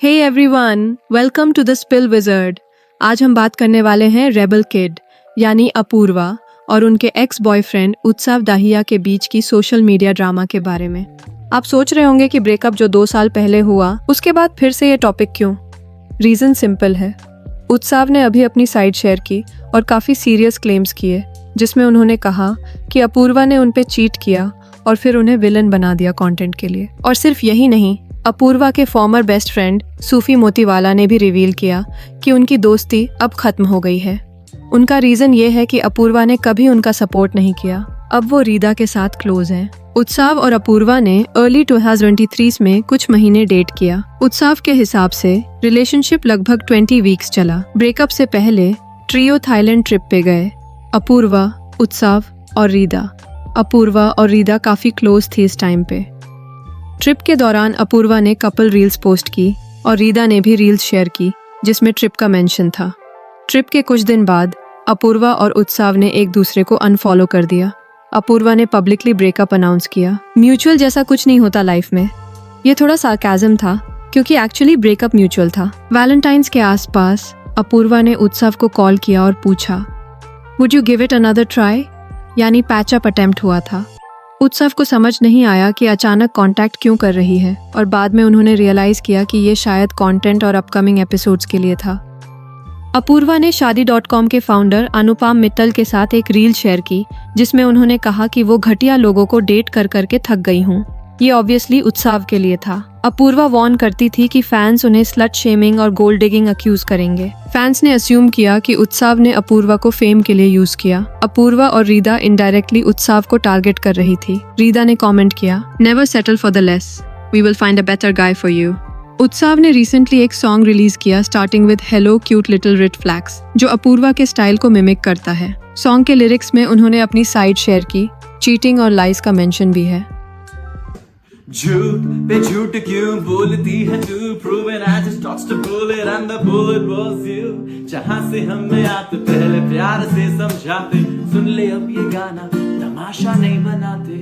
Hey everyone, welcome to the Spill Wizard. आज हम बात करने वाले हैं रेबल किड यानी अपूर्वा और उनके एक्स बॉयफ्रेंड उत्सव दाहिया के बीच की सोशल मीडिया ड्रामा के बारे में। आप सोच रहे होंगे कि ब्रेकअप जो 2 साल पहले हुआ उसके बाद फिर से ये टॉपिक क्यों? रीजन सिंपल है। उत्सव ने अभी अपनी साइड शेयर की और काफ़ी सीरियस क्लेम्स किए, जिसमें उन्होंने कहा कि अपूर्वा ने उन पे चीट किया और फिर उन्हें विलन बना दिया कंटेंट के लिए। और सिर्फ यही नहीं, अपूर्वा के फॉर्मर बेस्ट फ्रेंड सूफी मोतीवाला ने भी रिवील किया कि उनकी दोस्ती अब खत्म हो गई है। उनका रीजन ये है कि अपूर्वा ने कभी उनका सपोर्ट नहीं किया, अब वो रीदा के साथ क्लोज हैं। उत्सव और अपूर्वा ने अर्ली 2023 में कुछ महीने डेट किया। उत्सव के हिसाब से रिलेशनशिप लगभग 20 वीक्स चला। ब्रेकअप से पहले ट्रियो थाईलैंड ट्रिप पे गए, अपूर्वा, उत्सव और रीदा। अपूर्वा और रीदा काफी क्लोज थी इस टाइम पे। ट्रिप के दौरान अपूर्वा ने कपल रील्स पोस्ट की और रीदा ने भी रील्स शेयर की जिसमें ट्रिप का मेंशन था। ट्रिप के कुछ दिन बाद अपूर्वा और उत्सव ने एक दूसरे को अनफॉलो कर दिया। अपूर्वा ने पब्लिकली ब्रेकअप अनाउंस किया। म्यूचुअल जैसा कुछ नहीं होता लाइफ में। ये थोड़ा सार्काज़म था क्योंकि एक्चुअली ब्रेकअप म्यूचुअल था। वैलेंटाइंस के आसपास अपूर्वा ने उत्सव को कॉल किया और पूछा, would you give it another try, यानी पैचअप अटेम्प्ट हुआ था। उत्सव को समझ नहीं आया कि अचानक कांटेक्ट क्यों कर रही है और बाद में उन्होंने रियलाइज किया कि ये शायद कंटेंट और अपकमिंग एपिसोड्स के लिए था। अपूर्वा ने शादी.com के फाउंडर अनुपम मित्तल के साथ एक रील शेयर की जिसमें उन्होंने कहा कि वो घटिया लोगों को डेट कर करके थक गई हूँ। ये ऑब्वियसली उत्सव के लिए था। अपूर्वा वार्न करती थी कि फैंस उन्हें स्लट शेमिंग और गोल्ड डिगिंग अक्यूज करेंगे। फैंस ने अस्यूम किया कि उत्सव ने अपूर्वा को फेम के लिए यूज किया। अपूर्वा और रीदा इनडायरेक्टली उत्सव को टारगेट कर रही थी। रीदा ने कमेंट किया, never settle for the less, we will find a better guy for you. Utsav ने रिसेंटली एक सॉन्ग रिलीज किया starting with hello cute little red flags, जो अपूर्वा के स्टाइल को मिमिक करता है। सॉन्ग के लिरिक्स में उन्होंने अपनी साइड शेयर की। चीटिंग और लाइज का मेंशन भी है। झूठ पे झूठ क्यों बोलती है तू, proven I just tossed a bullet and the bullet was you। जहां से हमें आते पहले प्यार से समझाते, सुन ले अब ये गाना तमाशा नहीं बनाते।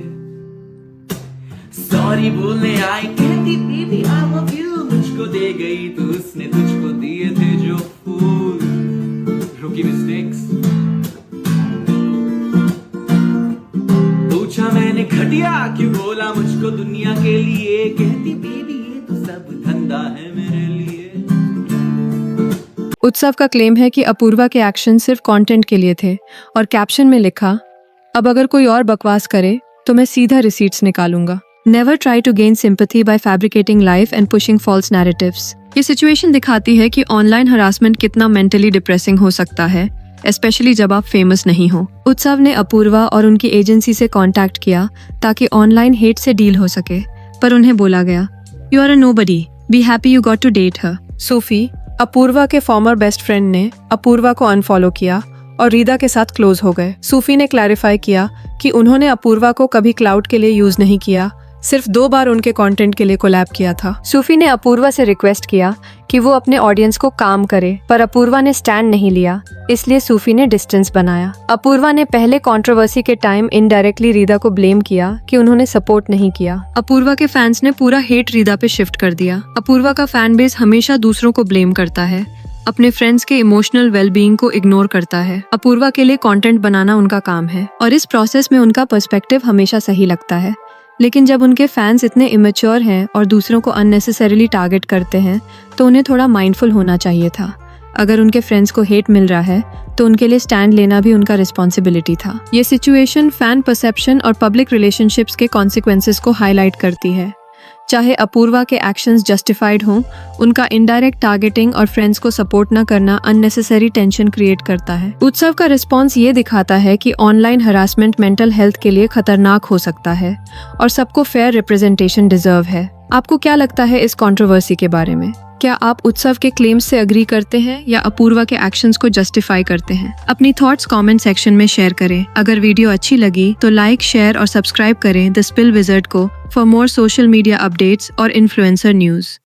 सॉरी बोलने आई कहती बेबी I love you, मुझको दे गई तू, उसने तुझको दिए थे जो फूल। Rookie mistakes पूछा मैंने घटिया क्यों बोला मुझको दुनिया के लिए, कहती बेबी ये तो सब धंधा है मेरे लिए। उत्सव का क्लेम है कि अपूर्वा के एक्शन सिर्फ कंटेंट के लिए थे और कैप्शन में लिखा, अब अगर कोई और बकवास करे तो मैं सीधा रिसीट्स निकालूंगा। Never try to gain sympathy by fabricating life and pushing false narratives. ये सिचुएशन दिखाती है कि ऑनलाइन हरासमेंट कितना मेंटली डिप्रेसिंग हो सकता है, स्पेशली जब आप फेमस नहीं हो। उत्सव ने अपूर्वा और उनकी एजेंसी से कांटेक्ट किया ताकि ऑनलाइन हेट से डील हो सके, पर उन्हें बोला गया, you are a nobody, be happy you got to date her. Sufi, Apurva के फॉर्मर बेस्ट फ्रेंड, ने अपूर्वा को अनफॉलो किया और रीदा के साथ क्लोज हो गए। सूफी ने क्लैरिफाई किया कि उन्होंने अपूर्वा को कभी क्लाउड के लिए यूज नहीं किया, सिर्फ 2 बार उनके कंटेंट के लिए कोलैब किया था। सूफी ने अपूर्वा से रिक्वेस्ट किया कि वो अपने ऑडियंस को काम करे, पर अपूर्वा ने स्टैंड नहीं लिया, इसलिए सूफी ने डिस्टेंस बनाया। अपूर्वा ने पहले कंट्रोवर्सी के टाइम इनडायरेक्टली रीदा को ब्लेम किया कि उन्होंने सपोर्ट नहीं किया। अपूर्वा के फैंस ने पूरा हेट रीदा पे शिफ्ट कर दिया। अपूर्वा का फैन बेस हमेशा दूसरों को ब्लेम करता है, अपने फ्रेंड्स के इमोशनल वेलबीइंग को इग्नोर करता है। अपूर्वा के लिए कंटेंट बनाना उनका काम है और इस प्रोसेस में उनका पर्सपेक्टिव हमेशा सही लगता है। लेकिन जब उनके फैंस इतने इमेच्योर हैं और दूसरों को अननेसेसरीली टारगेट करते हैं तो उन्हें थोड़ा माइंडफुल होना चाहिए था। अगर उनके फ्रेंड्स को हेट मिल रहा है तो उनके लिए स्टैंड लेना भी उनका रिस्पॉन्सिबिलिटी था। ये सिचुएशन फैन परसेप्शन और पब्लिक रिलेशनशिप्स के कॉन्सिक्वेंसेस को हाईलाइट करती है। चाहे अपूर्वा के एक्शंस जस्टिफाइड हों, उनका इनडायरेक्ट टारगेटिंग और फ्रेंड्स को सपोर्ट न करना अननेसेसरी टेंशन क्रिएट करता है। उत्सव का रिस्पॉन्स ये दिखाता है कि ऑनलाइन हरासमेंट मेंटल हेल्थ के लिए खतरनाक हो सकता है और सबको फेयर रिप्रेजेंटेशन डिजर्व है। आपको क्या लगता है इस कंट्रोवर्सी के बारे में? क्या आप उत्सव के क्लेम्स से अग्री करते हैं या अपूर्वा के एक्शंस को जस्टिफाई करते हैं? अपनी थॉट्स कमेंट सेक्शन में शेयर करें। अगर वीडियो अच्छी लगी तो लाइक, शेयर और सब्सक्राइब करें द स्पिल विजर्ड को for more social media updates और इन्फ्लुएंसर न्यूज़।